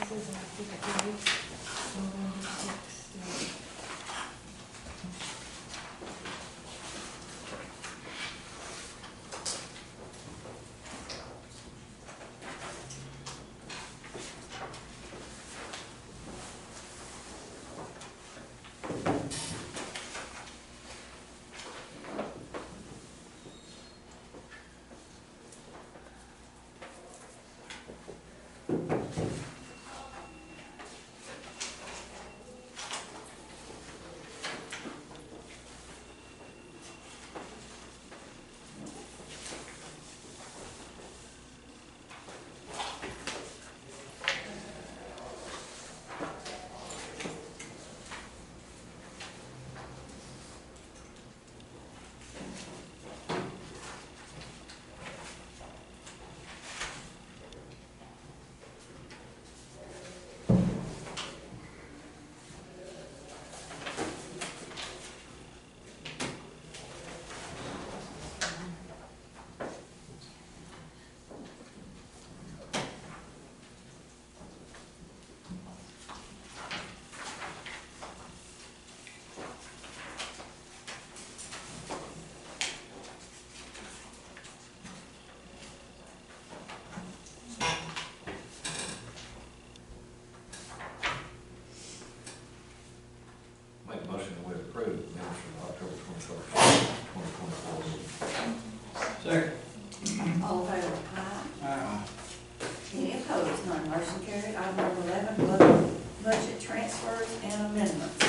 expenses, and I think I gave you. Make a motion that we approve the minutes from October 21st, 2024. Second. All in favor? Aye. Aye. Any opposed? None motion carried. Item number 11, budget transfers and amendments.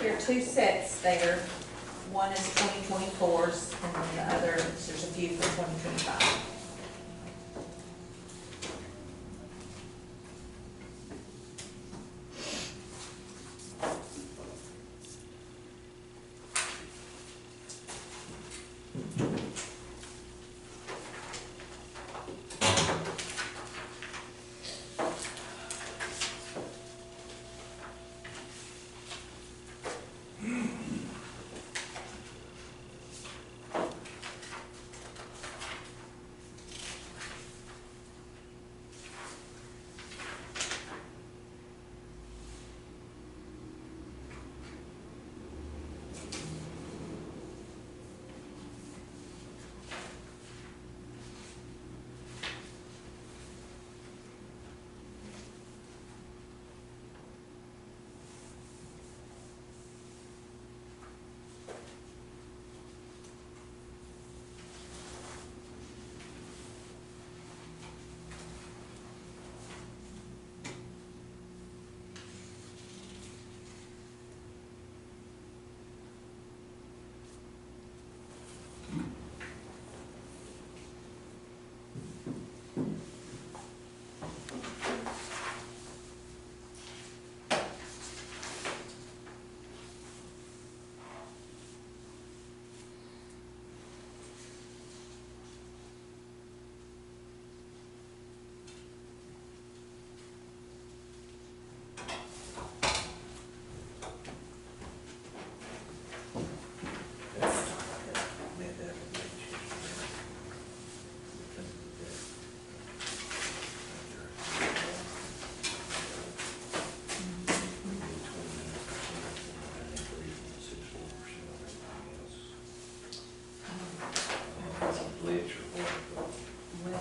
There are two sets there. One is 2024's, and then the other, there's a few for 2025.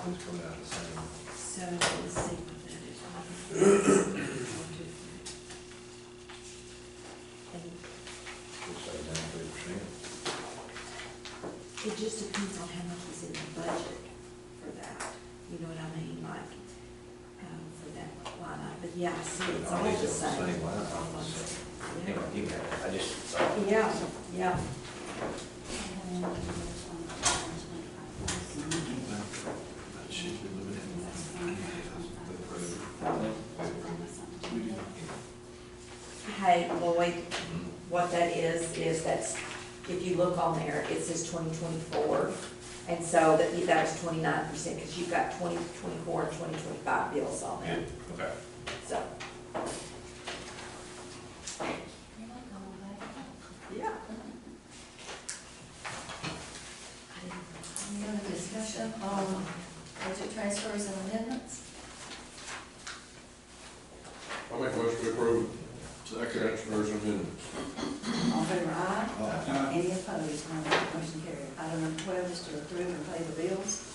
It's coming out the same. So let's see what that is. We'll say 93%. It just depends on how much is in the budget for that, you know what I mean, like, for that line item, but yeah, I see, it's all the same. Same line items. Anyway, you got it. I just saw it. Yeah, yeah. That should be limited. Hey, Lloyd, what that is that's, if you look on there, it says 2024. And so that was 29%, because you've got 2024 and 2025 bills on there. Okay. So, yeah. Any other discussion? discussion on budget transfers and amendments? I'll make a motion to approve. Transfers and amendments. All in favor, aye? Aye. Any opposed? None. Motion carried. Item number 12 is to approve and pay the bills.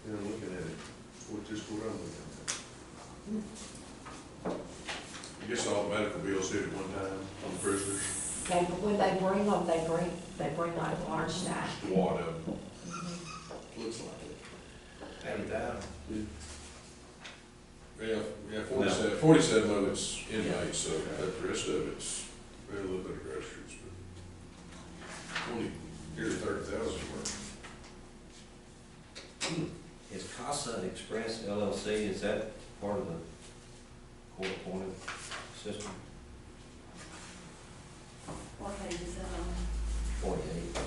Yeah, I'm looking at it. What I'm looking at. I guess all the medical bills hit at one time on the prisoners. When they bring them, they bring like a large stack. Squad of them. Looks like it. Every time. Yeah, 47 of it's inmates, so the rest of it's, a little bit of groceries, but 20, nearly 30,000 worth. Is Casa Express LLC, is that part of the court-appointed system? What page is that on? 48.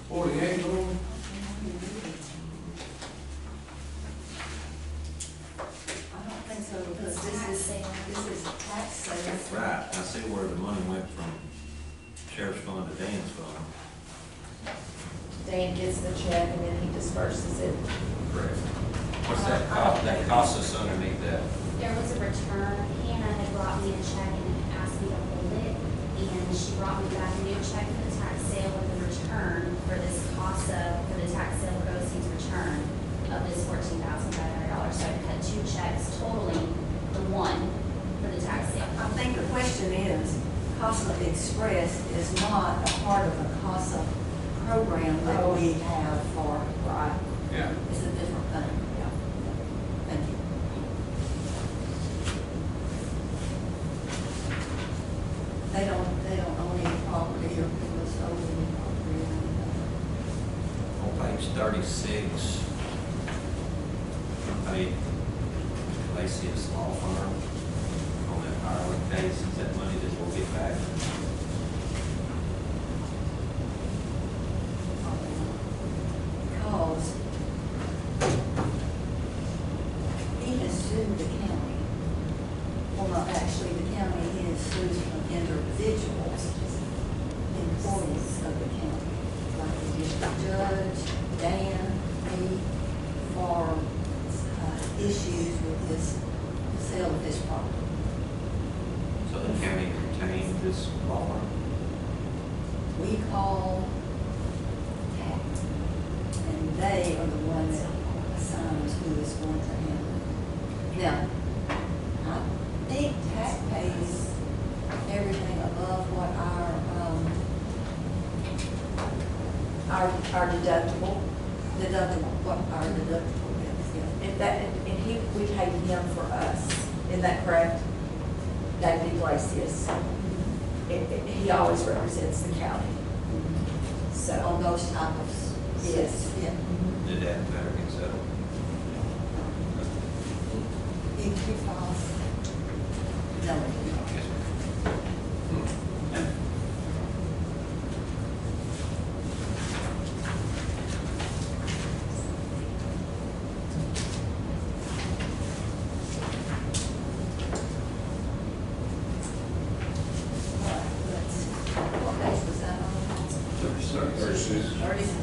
48. I don't think so, because this is tax sales. Right, I see where the money went from sheriff's fund to Dan's fund. Dan gets the check and then he disperses it. Correct. What's that cost, that cost us underneath that? There was a return. Hannah had brought me a check and asked me to hold it, and she brought me back a new check for the tax sale with a return for this CASA, for the tax sale proceeds return of this $14,500. So I cut two checks totaling the one for the tax sale. I think the question is, Casa Express is not a part of the Casa program that we have for, Right. Yeah. it's a different thing. Yeah. Thank you. They don't own any property or give us over any property or anything. On page 36, I paid Lacy's law firm on that Ireland case. Is that money that we'll get back? Because he has sued the county. Well, not actually, the county has sued some individuals, employees of the county, like the district judge, Dan, me, for issues with this sale of this property. So the county retained this law firm? We call TAC, and they are the ones that assigns who is going to handle it. Now, I think TAC pays everything above what Our deductible, what our deductible is, yeah. and that, and we paid him for us, isn't that correct? David Iglesias. He always represents the county. So, On those type of, yes. yeah. Did that better get settled? He files. No, we did not. Yes, All right, let's see. What page was that on? 36. 36.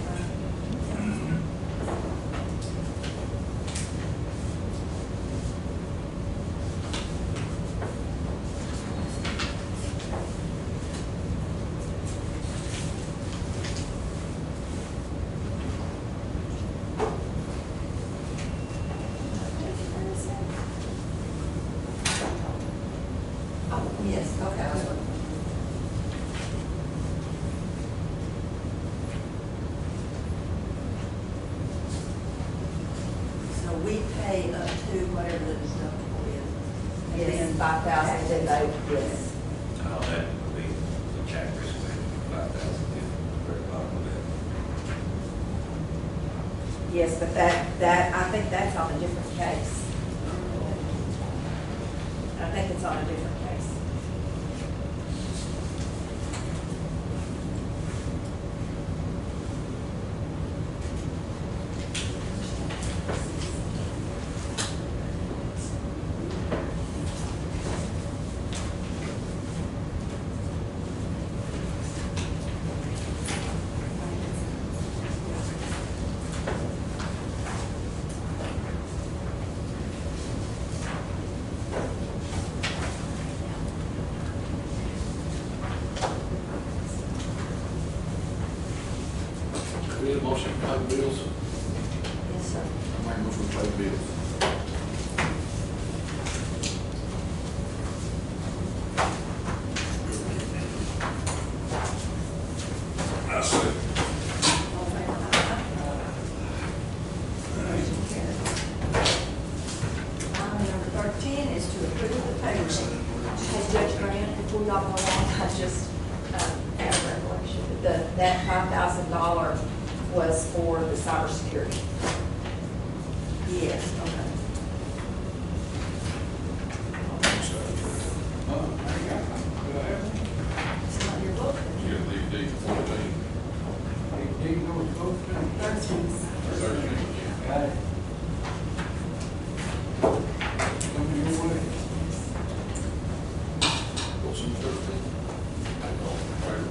Yes, okay, I was looking. So we pay up to whatever the deductible is. And Yes, then 5,000, then they, yes. oh, that would be the check risk, 5,000, very bottom of that. Yes, but I think that's on a different case. I think it's on a different case. We have a motion to pay the bills. Yes, sir. I make a motion to pay the bills. I said, All in favor? Motion carried. Item number 13 is to approve the payroll. Hey, Judge Grant, before y'all go on, I just, had a revelation, that $5,000 was for the cybersecurity. Yes, okay. It's not your book. you got D 14, 13. 13. Got it. Coming your way. What's in 13? All in favor?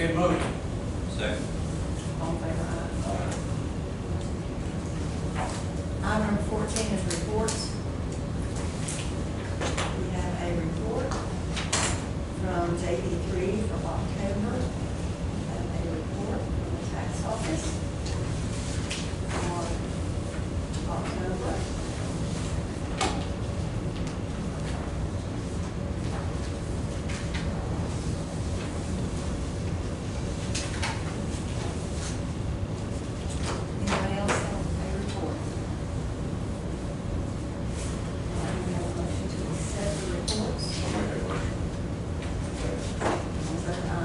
that motion. Second. All in favor, aye. Item number 14 is reports. We have a report from JP3 from October. We have a report from the tax office for October. Anybody else have a report? We have a motion to accept the reports. I'll make that motion. All in favor, aye.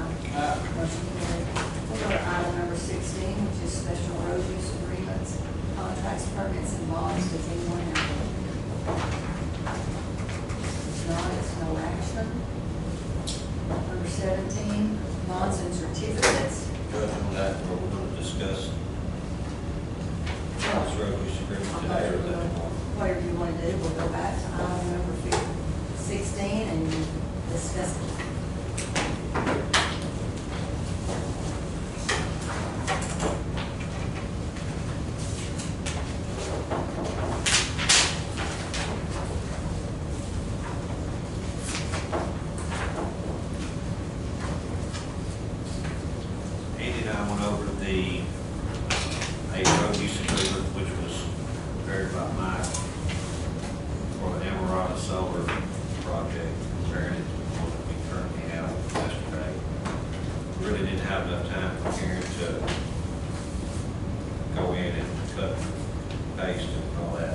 Motion carried. We'll go to item number 16, which is special road use agreements, contracts, permits, and bonds. Does anyone have one? If not, it's no action. Number 17, bonds and certificates. Judge, on that, we're gonna discuss this road use agreement today, or is that tomorrow? Whatever you want to do, we'll go back to item number 16 and discuss it. Andy and I went over the a road use agreement, which was prepared by Mike for the Emerald Solar project, comparing it to the one that we currently have yesterday. Really didn't have enough time for Karen to go in and cut, paste and all that.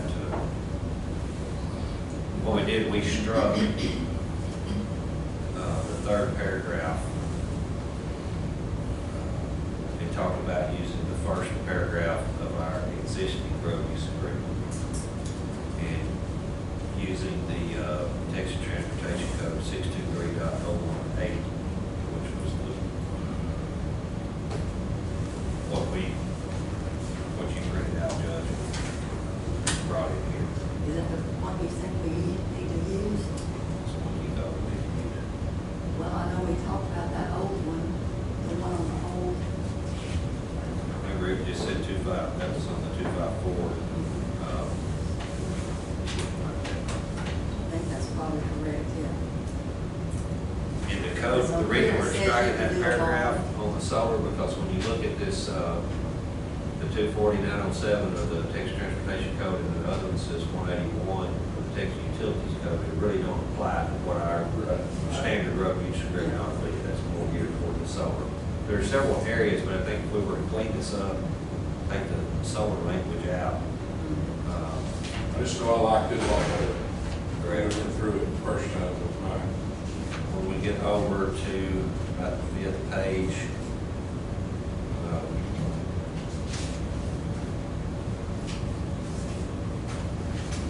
What we did, we struck the third paragraph. It talked about using the first paragraph of our existing road use agreement and using the Texas Transportation Code 623.0180, which was what you printed out, Judge, brought it here. Is that the one you think we need to use? That's what you thought we needed to use. Well, I know we talked about that old one, the one on the old. Remember, it just said 25, that was on the 254. I think that's probably correct, yeah. In the code, the reason we're striking that paragraph on the solar, because when you look at this, the 24907 of the Texas Transportation Code, and the other one says 181 of the Texas Utilities Code, it really don't apply to what our standard road use agreement ought to be. That's more geared toward the solar. There are several areas, but I think if we were to clean this up, take the solar language out. I just know I liked it a lot better. Granted, went through it the first time with mine. When we get over to about the 5th page,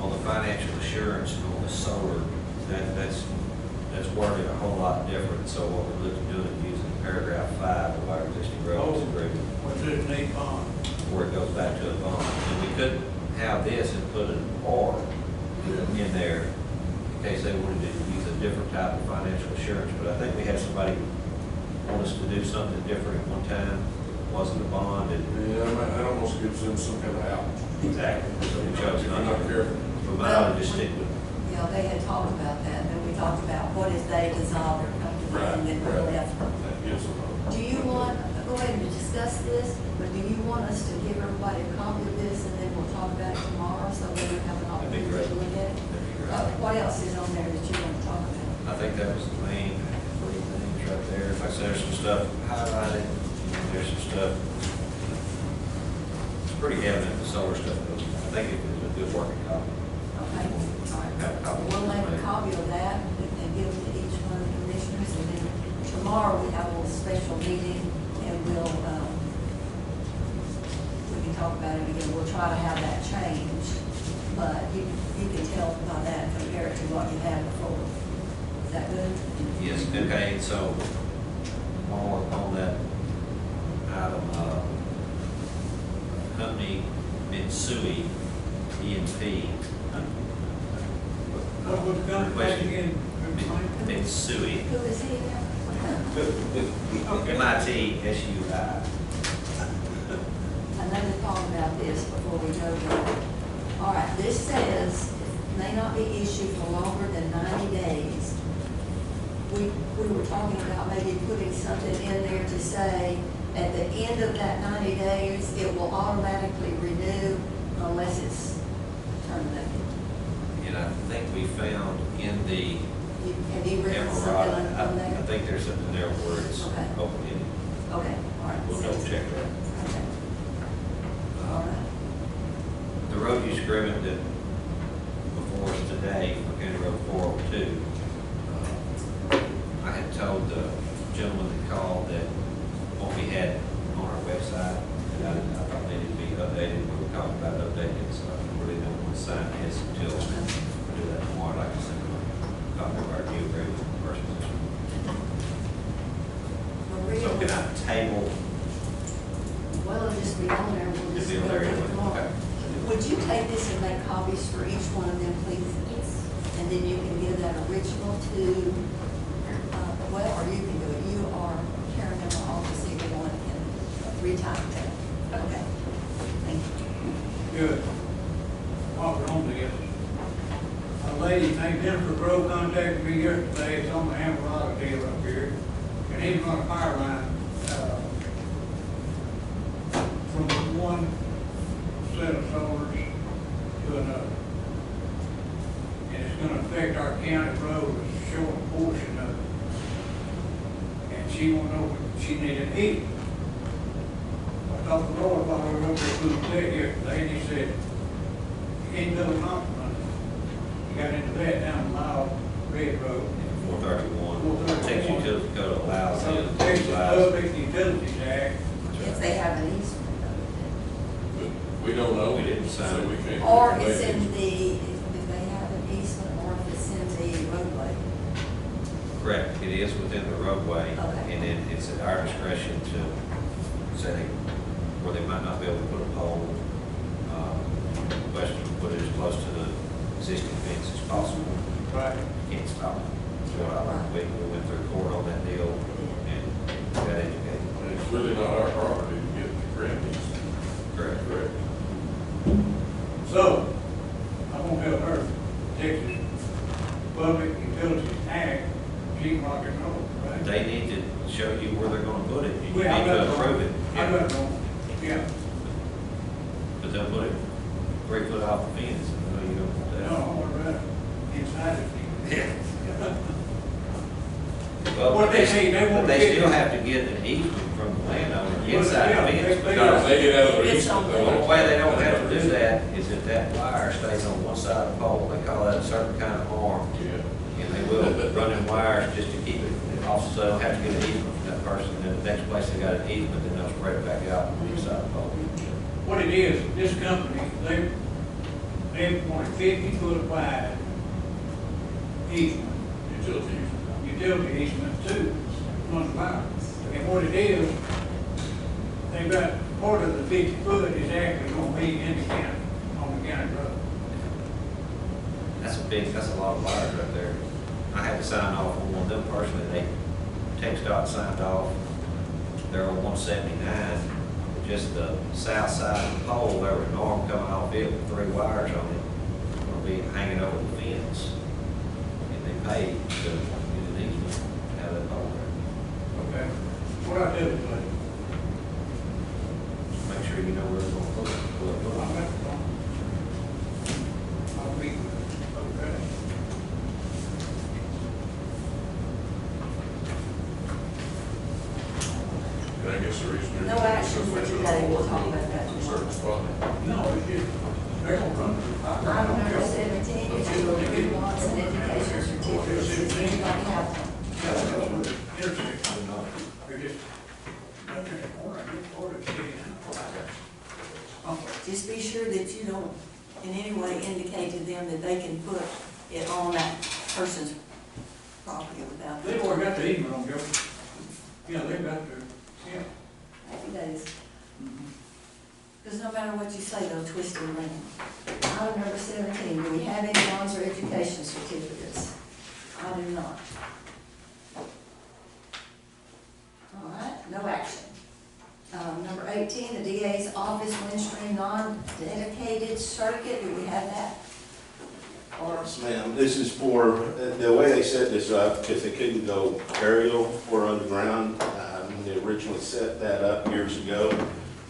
on the financial assurance on the solar, that's worded a whole lot different. So what we're looking to do is using paragraph 5 of our existing road use agreement, What's it, Nate Bond? where it goes back to a bond. And we could have this and put an or in there in case they wanted to use a different type of financial assurance. But I think we had somebody want us to do something different at one time. It wasn't a bond, and Yeah, that almost gives them some kind of out. exactly, so we chose If you're not not to. careful. We might ought to just stick with, Yeah, they had talked about that, and we talked about what if they dissolve their company and then we're left. That gives them a. Do you want, go ahead and discuss this, but do you want us to give everybody a copy of this and then we'll talk about it tomorrow so they can have an That'd be opportunity great. to look at it? that'd be great. What else is on there that you want to talk about? I think that was the main three things right there. Like I said, there's some stuff highlighted, there's some stuff, it's pretty evident the solar stuff, I think it was a good working copy. Okay, all right. Have a copy. We'll make a copy of that and give it to each one of the commissioners, and then tomorrow we have a little special meeting, and we can talk about it again. We'll try to have that changed, but you can tell by that, compare it to what you had before. Is that good? Yes, okay, so on that item, company Mitsui E&P. What was the company back again? Mitsui. Who is he now? MITSUI. I know to talk about this before we go there. All right, this says may not be issued for longer than 90 days. We were talking about maybe putting something in there to say, at the end of that 90 days, it will automatically renew unless it's terminated. And I think we found in the Have you written something Emerald, on I there? think there's something there where it's Okay. open-ended. Okay, all right. We'll double check that. Okay. All right. The road use agreement that before us today for County Road 402, I had told the gentleman that called that what we had on our website, that I thought needed to be updated. We were talking about updating it, so I really don't want to sign this until we do that tomorrow. I'd like to send them a copy of our new agreement versus this one. So can I table Well, it'll just be on there. We'll the just bill go there with it anyway? tomorrow. Okay. Would you take this and make copies for each one of them, please? Yes. And then you can give that original to, well, or you can do it. You are Karen in my office, either one can retype that. Okay. Thank you. Good. While we're on this, a lady named Jennifer Grove contacted me yesterday, it's on the Amarillo deal up here, and he's run a fire line, from one set of solars to another. And it's gonna affect our county road, a short portion of it. And she wanna know if she needed heat. I talked to Roy while we were over at Food Tech yesterday, and he said, you can't build a compromise. You got into that down the mile, Red Road. 431, Texas Utility Code allows So them the to Texas utilize. Public Utilities Act, If they have an easement But we don't know. We didn't sign so it. we can't. or make it's in it. if they have an easement, or if it's in the roadway. Correct, it is within the roadway, Okay. and then it's at our discretion to say where they might not be able to put a pole, question, put it as close to the existing fence as possible. right? Can't stop it. So we went through court on that deal and got educated. And it's really not our property to get the grant easement. Correct. Correct. So, I'm gonna help her, Texas Public Utilities Act, she can rock and roll, right? They need to show you where they're gonna put it. You need Well, I got to approve it. I got it on, yeah, But they'll put it 3 foot off the fence. No, you don't want no, that. I'm gonna run inside the field. Yeah. Well, What they say, they but won't they get still it. have to get an easement from the landowner Well, inside yeah, the fence. they- No, if they get out of the It's easement, on they The won't. only way they don't have to do that is if that wire stays on one side of the pole. They call that a certain kind of arm. Yeah. And they will run in wires just to keep it, also so they don't have to get an easement from that person. Then the next place they got an easement, then they'll spread it back out on each side of the pole. What it is, this company, they want 50-foot wide easement, utility easement too, one mile. And what it is, they've got, part of the 50 foot is actually gonna be in the county, on the county road. That's a lot of wires right there. I had to sign off on one of them personally. They, TxDOT signed off. They're on 179. Just the south side of the pole, there was an arm coming off it with 3 wires on it. Gonna be hanging over the fence. And they paid to get an easement out of that pole there. Okay, what I do is, Just make sure you know where it's gonna put it. I'm at the phone. I'll be, okay. And I guess the reason. No action for today. We'll talk about that A certain spot. No, it's just, they're gonna run. Item number 17 is to approve wants and education certificates. Does anybody have one? Just be sure that you don't in any way indicate to them that they can put it on that person's property without. They've already got the easement on, Joe. Yeah, they've got their, yeah. Happy days. Because no matter what you say, they'll twist it around. Item number 17, do we have any bonds or education certificates? I do not. Number 18, the DA's office Windstream non-dedicated circuit, do we have that? Or, Yes, ma'am, this is for, the way they set this up, because they couldn't go aerial or underground, they originally set that up years ago.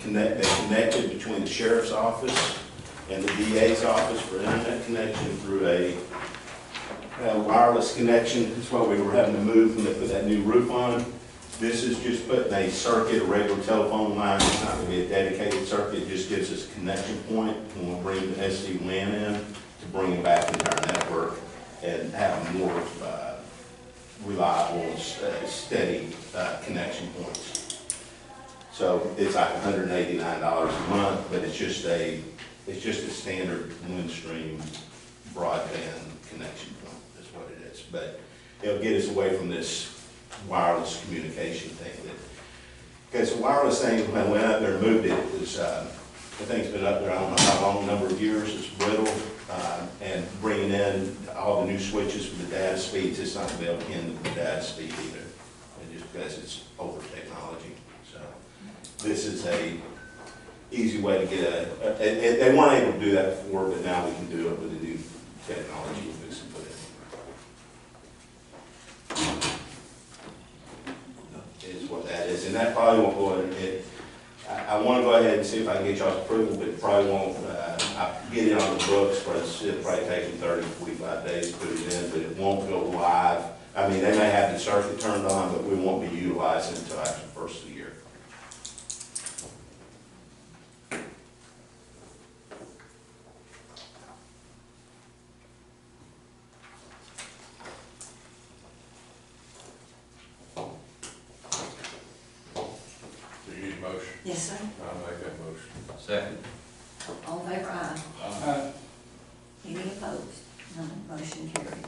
They connected between the sheriff's office and the DA's office for internet connection through a wireless connection. That's why we were having to move when they put that new roof on. This is just putting a circuit, a regular telephone line. It's not going to be a dedicated circuit. It just gives us a connection point when we bring the SD-WAN in to bring it back into our network and have a more reliable and steady connection points. So it's like $189 a month, but it's just a standard Windstream broadband connection point. That's what it is. But it'll get us away from this wireless communication thing. Because the wireless thing, when I went out there and moved it, it was, the thing's been up there, I don't know how long, number of years, it's brittle, and bringing in all the new switches for the data speeds, it's not going to be able to handle the data speed either, and just because it's older technology. So this is a easy way to get they weren't able to do that before, but now we can do it with the new technology we fix and put in. Is what that is, and that probably won't go in. I want to go ahead and see if I can get y'all's approval, but it probably won't. I get it on the books, but it'll probably take them 30 to 45 days to put it in, but it won't go live. I mean, they may have the circuit turned on, but we won't be utilizing it until after the first of the year. Do you need a motion? yes, sir. I'll make that motion. Second. All in favor, aye. Uh, Any opposed? None, motion carried.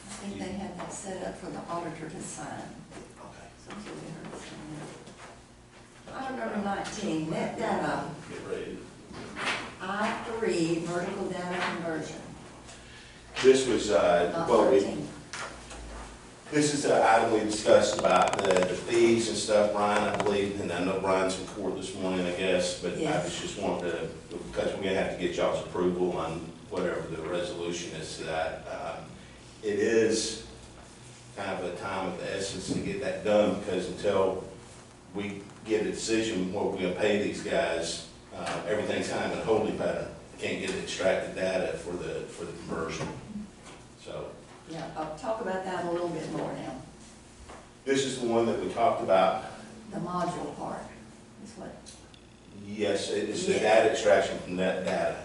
I think they had that set up for the auditor to sign. Okay. So it's really hard to sign that. Item number 19, net data, Get ready. I3, vertical data conversion. This was, Not well, 13. this is the item we discussed about the fees and stuff, Brian, I believe, and I know Brian's in court this morning, I guess, but I Yes. was just wanting to, because we're gonna have to get y'all's approval on whatever the resolution is to that. It is kind of a time of the essence to get that done, because until we get a decision what we're gonna pay these guys, everything's kind of in a holding pattern. Can't get extracted data for the conversion. So, Yeah, I'll talk about that a little bit more now. this is the one that we talked about. The module part is what. Yes, it's the Yeah. data extraction from that data.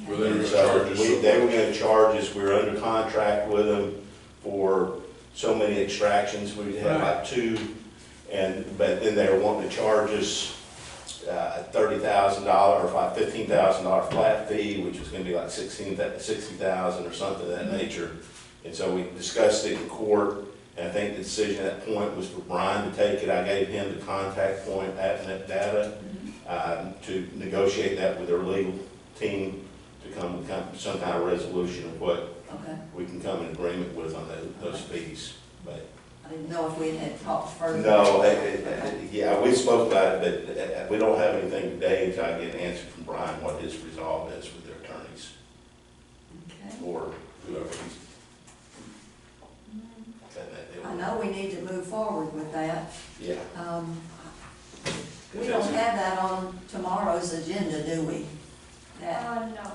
Well, they were And gonna so charge us we- so they were much. gonna charge us, we were under contract with them for so many extractions, we had like 2, but then they were wanting to charge us $30,000 or $15,000 flat fee, which was gonna be like 60,000 or something of that nature. And so we discussed it in court, and I think the decision at that point was for Brian to take it. I gave him the contact point at Net Data to negotiate that with their legal team to come with some kind of resolution of what Okay, we can come in agreement with on those fees. But I didn't know if we had talked further. no, yeah, we spoke about it, but we don't have anything today until I get an answer from Brian what his resolve is with their attorneys Okay. or whoever he's. I know we need to move forward with that. Yeah. We don't have that on tomorrow's agenda, do we? That, No.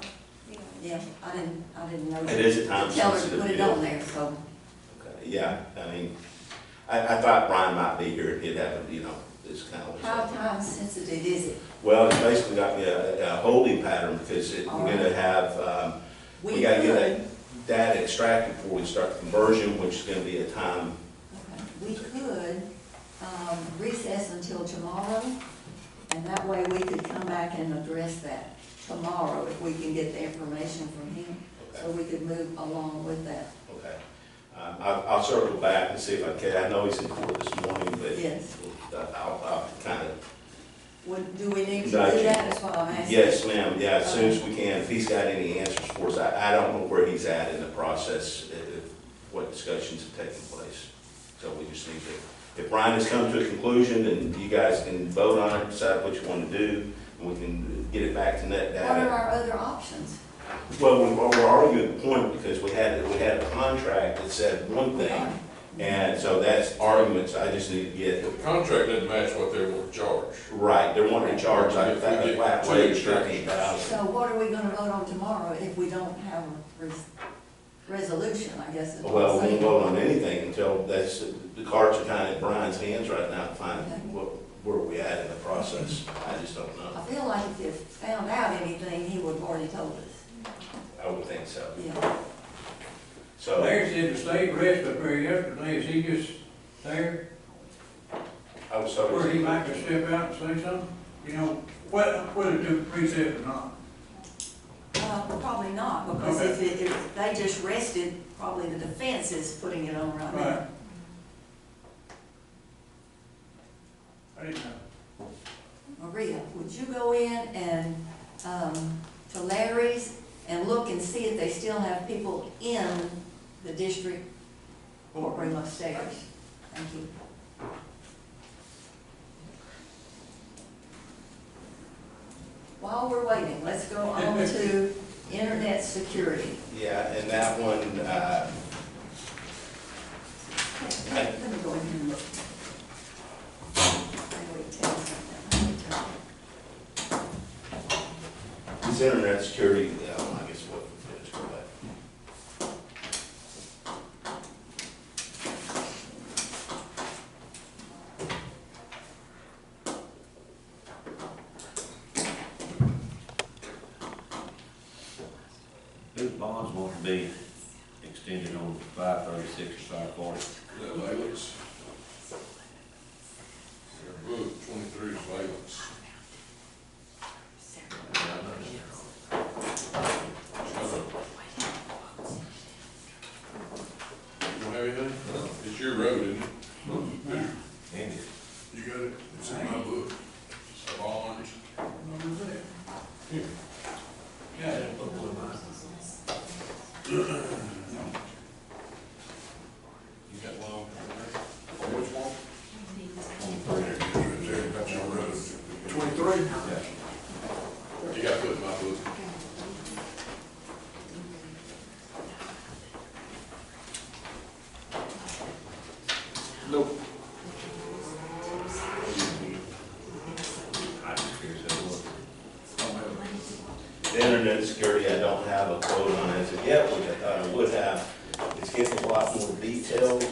yeah, I didn't know. It is a time Tell her to sensitive put it deal. on there, so. Okay, yeah, I mean, I thought Brian might be here, he'd have, this kind of. How time sensitive is it? Well, it's basically got me a holding pattern because we're gonna have, we gotta get that data extracted before we start the conversion, which is gonna be a time. Okay. We could recess until tomorrow, and that way we could come back and address that tomorrow if we can get the information from him. so we could move along with that. Okay. I'll circle back and see if I can. I know he's in court this morning, but Yes. I'll kind of, Do we need to do Got you. that, is what I'm asking? yes, ma'am, yeah, as soon as we can. If he's got any answers for us, I don't know where he's at in the process, what discussions have taken place. So we just need to, if Brian has come to a conclusion and you guys can vote on it, decide what you want to do, and we can get it back to net What are data. our other options? Well, we're already at the point because we had a contract that said one thing, and so that's arguments I just need to get. The contract doesn't match what they want to charge. Right, they're wanting to charge like that, We get flat two rate, extractions. $13,000. So what are we gonna vote on tomorrow if we don't have a resolution, I guess is what Well, I'm we won't saying? vote on anything until the cards are kind of in Brian's hands right now to find where we at in the process. I just don't I know. feel like if you found out anything, he would have already told us. I would think so. Yeah. So, Larry said the state rest up there yesterday, is he just there? I was Where he hoping, might could step out and say something? You know, whether to precept or not. Probably not, because if they just rested, probably the defense is putting it on right Right. now. I didn't know. Maria, would you go in and, to Larry's and look and see if they still have people in the district courtroom upstairs? Thank you. While we're waiting, let's go on to internet security. yeah, and that one, Let me go in here and look. I would tell you something. Let me tell you. this internet security, I guess what, just go back. Whose bonds want to be extended on 536 or 540? The valence. Their book, 23 is valence. You don't have anything? It's your road, isn't it? Andy, You got it? It's in my book. Bonds. What was that? Here. Yeah. You got one? Which one? There it is, right there, that's your road. 23? yeah. You got to put it in my book. Nope. I just figured that was. The internet security, I don't have a quote on as of yet, which I thought I would have. It's getting a lot more detailed.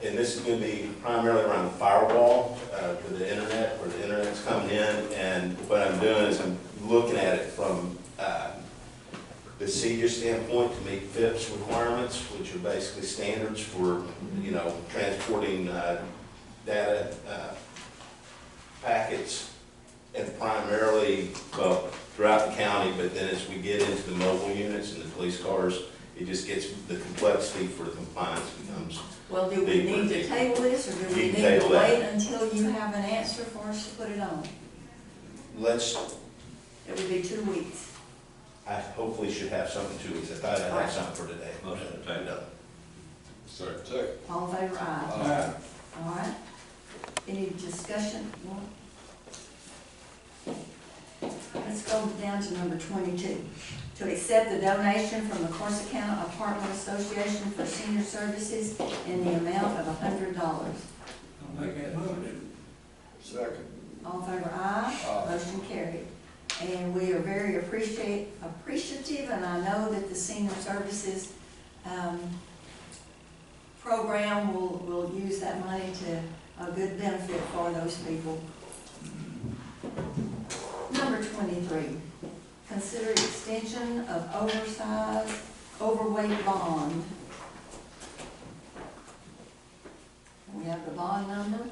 And this is gonna be primarily around the firewall for the internet, where the internet's coming in. And what I'm doing is I'm looking at it from the CEDAR standpoint to meet FIPS requirements, which are basically standards for, you know, transporting data packets, and primarily, well, throughout the county, but then as we get into the mobile units and the police cars, it just gets, the complexity for the compliance becomes, Well, do we need to table this, or do we You need can to table that. wait until you have an answer for us to put it on? let's, It would be 2 weeks. I hopefully should have something 2 weeks. I thought I'd have something for today. Motion to table. Second. All in favor, aye. All right. Any discussion? More? Let's go down to number 22. To accept the donation from the Corsicana Apartment Association for Senior Services in the amount of $100. I'll make that motion. Second. All in favor, aye. Aye. Motion carried. And we are very appreciative, and I know that the Senior Services program will use that money to a good benefit for those people. Number 23, consider extension of overweight bond. We have the bond number,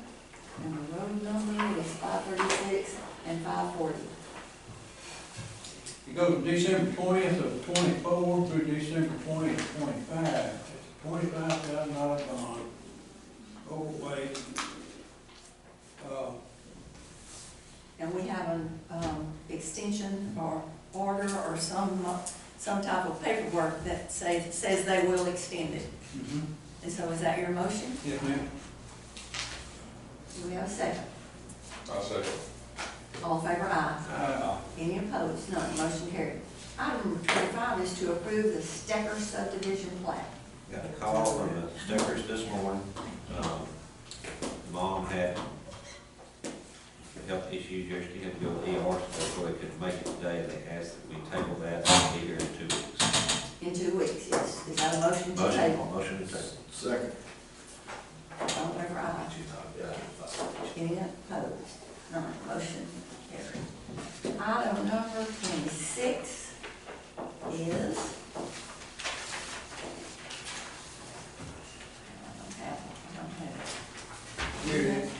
and the road number is 536 and 540. You go from December 20th of 24 through December 20th of 25. It's a $25,000 bond, overweight. And we have an extension or order or some type of paperwork that says they will extend it. Mhm. And so is that your motion? Yes, ma'am. Do we have a second? I'll second. All in favor, aye. Any opposed? None. Motion carried. Item number 25 is to approve the Stecker subdivision plat. Got a call from the Steckers this morning. Mom had health issues yesterday, had to go to the ER, so they couldn't make it today. They asked that we table that and be here in 2 weeks. In 2 weeks, yes. Is that a motion to table? Motion to table. Second. All in favor, aye. Any opposed? None. Motion carried. Item number 26 is, I don't have it. Here it is.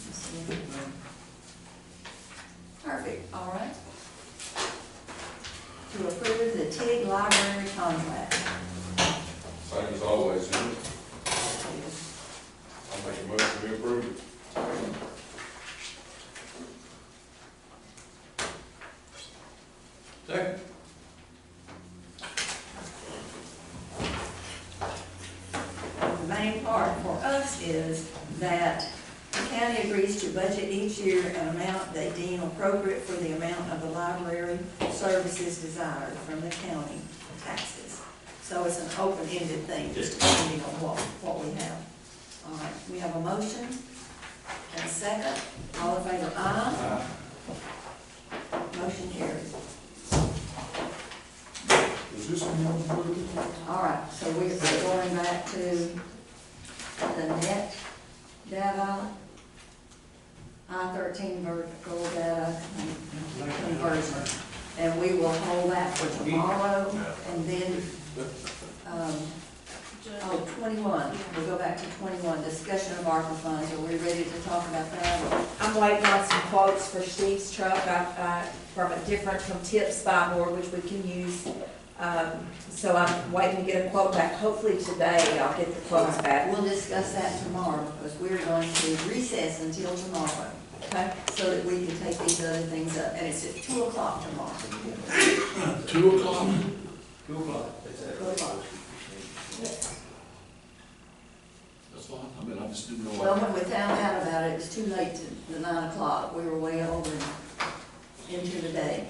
Let's see. Perfect, all right. To approve the TIG library contract. Same as always, isn't it? I'll make a motion to approve it. Second. The main part for us is that the county agrees to budget each year an amount they deem appropriate for the amount of the library services desired from the county taxes. So it's an open-ended thing, just depending on what we have. All right, we have a motion and a second. All in favor, aye. Motion carries. Is this one approved? All right, so we're going back to the net data, I-13 vertical data conversion. And we will hold that for tomorrow, and then, 21, we'll go back to 21, discussion of ARPA funds. Are we ready to talk about that? I'm waiting on some quotes for Steve's truck, from Tips Buy Board, which we can use. So I'm waiting to get a quote back. Hopefully today I'll get the quotes back. We'll discuss that tomorrow, because we're going to recess until tomorrow, Okay? so that we can take these other things up, and it's at 2 o'clock tomorrow. 2 o'clock? 2 o'clock. 2 o'clock. That's fine. I mean, I just didn't know. Well, when we found out about it, it was too late to the 9 o'clock. We were way over into the day.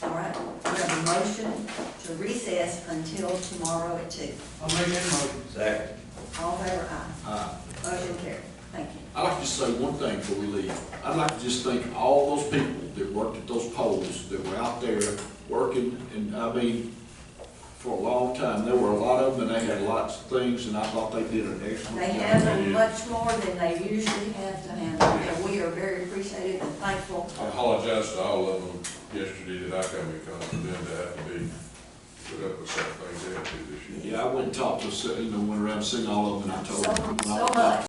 All right, we have a motion to recess until tomorrow at 2. I'll make that motion. Second. All in favor, aye. Motion carried. Thank you. I'd like to say one thing before we leave. I'd like to just thank all those people that worked at those poles, that were out there working, and I mean, for a long time. There were a lot of them, and they had lots of things, and I thought they did an excellent job. They handled much more than they usually have to handle, and we are very appreciative and thankful. I apologize to all of them yesterday that I come in contact with them to have to be put up with some things they had to do this year. Yeah, I went and talked to, went around and seen all of them, and I told them. So much.